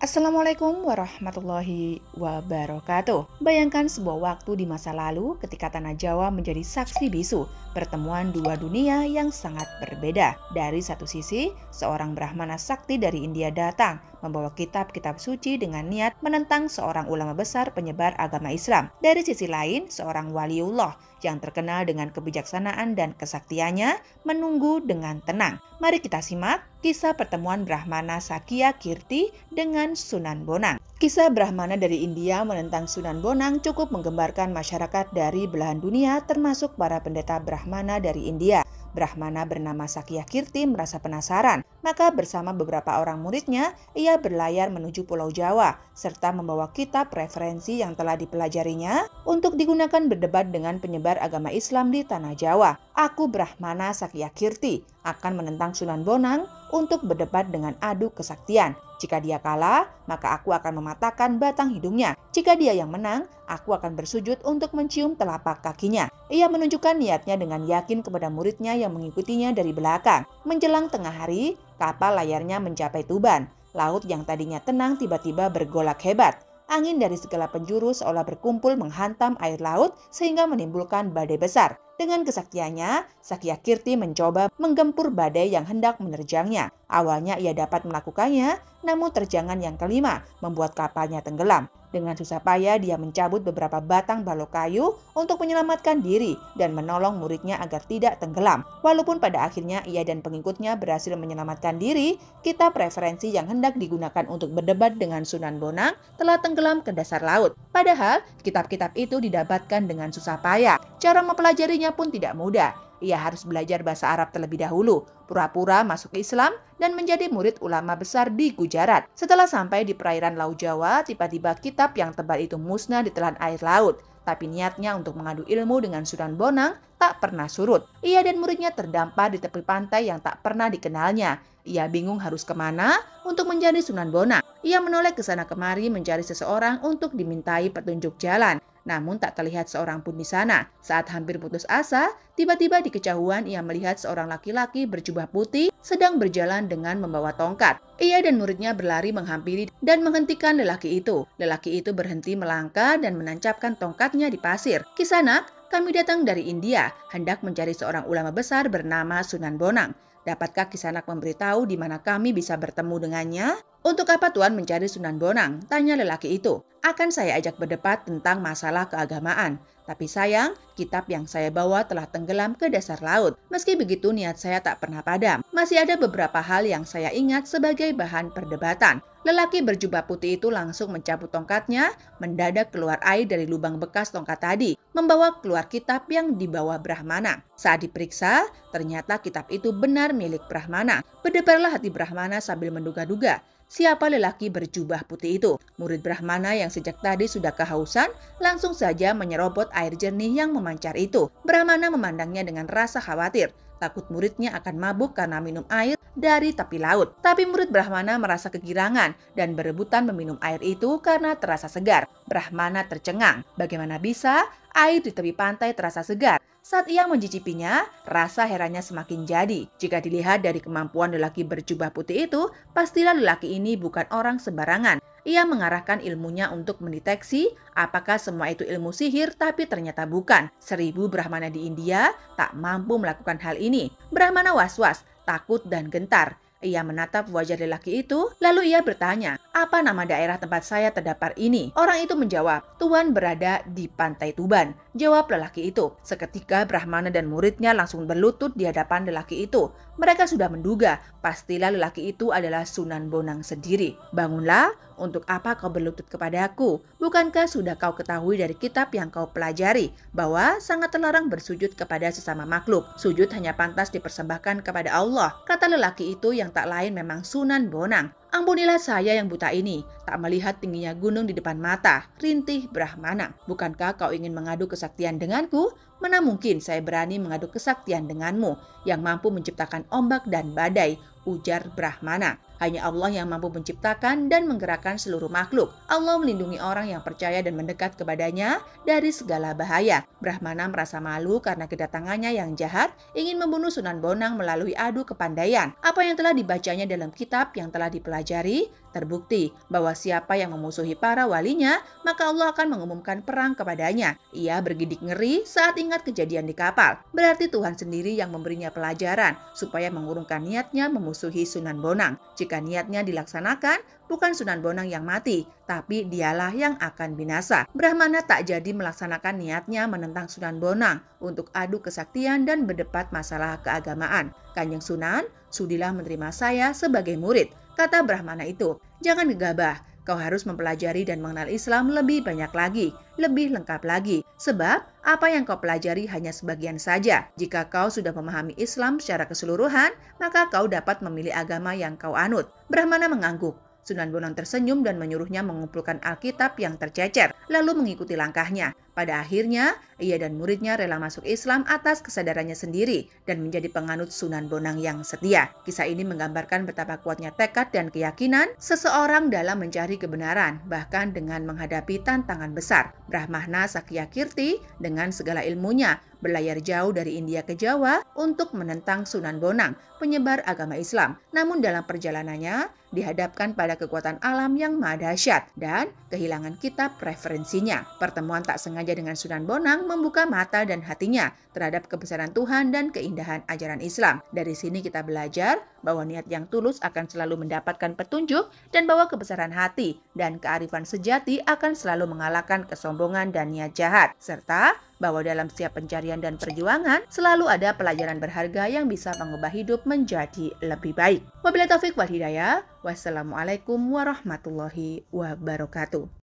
Assalamualaikum warahmatullahi wabarakatuh. Bayangkan sebuah waktu di masa lalu ketika Tanah Jawa menjadi saksi bisu pertemuan dua dunia yang sangat berbeda. Dari satu sisi, seorang Brahmana sakti dari India datang membawa kitab-kitab suci dengan niat menentang seorang ulama besar penyebar agama Islam. Dari sisi lain, seorang waliullah yang terkenal dengan kebijaksanaan dan kesaktiannya menunggu dengan tenang. Mari kita simak kisah pertemuan Brahmana Sakya Kirti dengan Sunan Bonang. Kisah Brahmana dari India menentang Sunan Bonang cukup menggembarkan masyarakat dari belahan dunia, termasuk para pendeta Brahmana dari India. Brahmana bernama Sakya Kirti merasa penasaran, maka bersama beberapa orang muridnya, ia berlayar menuju Pulau Jawa, serta membawa kitab referensi yang telah dipelajarinya untuk digunakan berdebat dengan penyebar agama Islam di Tanah Jawa. Aku Brahmana Sakya Kirti akan menentang Sunan Bonang untuk berdebat dengan adu kesaktian. Jika dia kalah, maka aku akan mematahkan batang hidungnya. Jika dia yang menang, aku akan bersujud untuk mencium telapak kakinya. Ia menunjukkan niatnya dengan yakin kepada muridnya yang mengikutinya dari belakang. Menjelang tengah hari, kapal layarnya mencapai Tuban. Laut yang tadinya tenang tiba-tiba bergolak hebat. Angin dari segala penjuru seolah berkumpul menghantam air laut sehingga menimbulkan badai besar. Dengan kesaktiannya, Sakya Kirti mencoba menggempur badai yang hendak menerjangnya. Awalnya ia dapat melakukannya, namun terjangan yang kelima membuat kapalnya tenggelam. Dengan susah payah dia mencabut beberapa batang balok kayu untuk menyelamatkan diri dan menolong muridnya agar tidak tenggelam. Walaupun pada akhirnya ia dan pengikutnya berhasil menyelamatkan diri, kitab referensi yang hendak digunakan untuk berdebat dengan Sunan Bonang telah tenggelam ke dasar laut. Padahal kitab-kitab itu didapatkan dengan susah payah. Cara mempelajarinya pun tidak mudah. Ia harus belajar bahasa Arab terlebih dahulu, pura-pura masuk Islam, dan menjadi murid ulama besar di Gujarat. Setelah sampai di perairan Laut Jawa, tiba-tiba kitab yang tebal itu musnah di telan air laut. Tapi niatnya untuk mengadu ilmu dengan Sunan Bonang tak pernah surut. Ia dan muridnya terdampar di tepi pantai yang tak pernah dikenalnya. Ia bingung harus kemana untuk mencari Sunan Bonang. Ia menoleh ke sana kemari mencari seseorang untuk dimintai petunjuk jalan. Namun tak terlihat seorang pun di sana. Saat hampir putus asa, tiba-tiba di kejauhan ia melihat seorang laki-laki berjubah putih sedang berjalan dengan membawa tongkat. Ia dan muridnya berlari menghampiri dan menghentikan lelaki itu. Lelaki itu berhenti melangkah dan menancapkan tongkatnya di pasir. "Kisanak, kami datang dari India, hendak mencari seorang ulama besar bernama Sunan Bonang. Dapatkah Kisanak memberitahu di mana kami bisa bertemu dengannya?" "Untuk apa Tuan mencari Sunan Bonang?" tanya lelaki itu. "Akan saya ajak berdebat tentang masalah keagamaan. Tapi sayang, kitab yang saya bawa telah tenggelam ke dasar laut. Meski begitu niat saya tak pernah padam. Masih ada beberapa hal yang saya ingat sebagai bahan perdebatan." Lelaki berjubah putih itu langsung mencabut tongkatnya, mendadak keluar air dari lubang bekas tongkat tadi, membawa keluar kitab yang dibawa Brahmana. Saat diperiksa, ternyata kitab itu benar milik Brahmana. Berdebarlah hati Brahmana sambil menduga-duga. Siapa lelaki berjubah putih itu? Murid Brahmana yang sejak tadi sudah kehausan langsung saja menyerobot air jernih yang memancar itu. Brahmana memandangnya dengan rasa khawatir. Takut muridnya akan mabuk karena minum air dari tepi laut. Tapi murid Brahmana merasa kegirangan dan berebutan meminum air itu karena terasa segar. Brahmana tercengang. Bagaimana bisa air di tepi pantai terasa segar? Saat ia mencicipinya, rasa herannya semakin jadi. Jika dilihat dari kemampuan lelaki berjubah putih itu, pastilah lelaki ini bukan orang sembarangan. Ia mengarahkan ilmunya untuk mendeteksi apakah semua itu ilmu sihir, tapi ternyata bukan. 1000 Brahmana di India tak mampu melakukan hal ini. Brahmana was-was, takut dan gentar. Ia menatap wajah lelaki itu, lalu ia bertanya, "Apa nama daerah tempat saya terdampar ini?" Orang itu menjawab, "Tuan berada di pantai Tuban," jawab lelaki itu. Seketika Brahmana dan muridnya langsung berlutut di hadapan lelaki itu. Mereka sudah menduga, pastilah lelaki itu adalah Sunan Bonang sendiri. "Bangunlah, untuk apa kau berlutut kepadaku? Bukankah sudah kau ketahui dari kitab yang kau pelajari, bahwa sangat terlarang bersujud kepada sesama makhluk. Sujud hanya pantas dipersembahkan kepada Allah," kata lelaki itu yang tak lain memang Sunan Bonang. "Ampunilah saya yang buta ini, tak melihat tingginya gunung di depan mata," rintih Brahmana. "Bukankah kau ingin mengadu kesaktian denganku? Mana mungkin saya berani mengadu kesaktian denganmu yang mampu menciptakan ombak dan badai," ujar Brahmana. "Hanya Allah yang mampu menciptakan dan menggerakkan seluruh makhluk. Allah melindungi orang yang percaya dan mendekat kepadanya dari segala bahaya." Brahmana merasa malu karena kedatangannya yang jahat ingin membunuh Sunan Bonang melalui adu kepandaian. Apa yang telah dibacanya dalam kitab yang telah dipelajari Terbukti bahwa siapa yang memusuhi para walinya, maka Allah akan mengumumkan perang kepadanya. Ia bergidik ngeri saat ingat kejadian di kapal. Berarti Tuhan sendiri yang memberinya pelajaran supaya mengurungkan niatnya memusuhi Sunan Bonang. Jika niatnya dilaksanakan, bukan Sunan Bonang yang mati, tapi dialah yang akan binasa. Brahmana tak jadi melaksanakan niatnya menentang Sunan Bonang untuk adu kesaktian dan berdebat masalah keagamaan. Kanjeng Sunan, sudilah menerima saya sebagai murid, kata Brahmana itu. Jangan gegabah, kau harus mempelajari dan mengenal Islam lebih banyak lagi, lebih lengkap lagi. Sebab apa yang kau pelajari hanya sebagian saja. Jika kau sudah memahami Islam secara keseluruhan, maka kau dapat memilih agama yang kau anut. Brahmana mengangguk. Sunan Bonang tersenyum dan menyuruhnya mengumpulkan Alkitab yang tercecer, lalu mengikuti langkahnya. Pada akhirnya, ia dan muridnya rela masuk Islam atas kesadarannya sendiri dan menjadi penganut Sunan Bonang yang setia. Kisah ini menggambarkan betapa kuatnya tekad dan keyakinan seseorang dalam mencari kebenaran, bahkan dengan menghadapi tantangan besar. Brahmana Sakyakirti dengan segala ilmunya berlayar jauh dari India ke Jawa untuk menentang Sunan Bonang, penyebar agama Islam. Namun dalam perjalanannya, dihadapkan pada kekuatan alam yang maha dahsyat dan kehilangan kitab referensinya. Pertemuan tak sengaja dengan Sunan Bonang membuka mata dan hatinya terhadap kebesaran Tuhan dan keindahan ajaran Islam. Dari sini kita belajar bahwa niat yang tulus akan selalu mendapatkan petunjuk dan bahwa kebesaran hati dan kearifan sejati akan selalu mengalahkan kesombongan dan niat jahat. Serta bahwa dalam setiap pencarian dan perjuangan selalu ada pelajaran berharga yang bisa mengubah hidup menjadi lebih baik. Wabillahi taufik wal hidayah. Wassalamualaikum warahmatullahi wabarakatuh.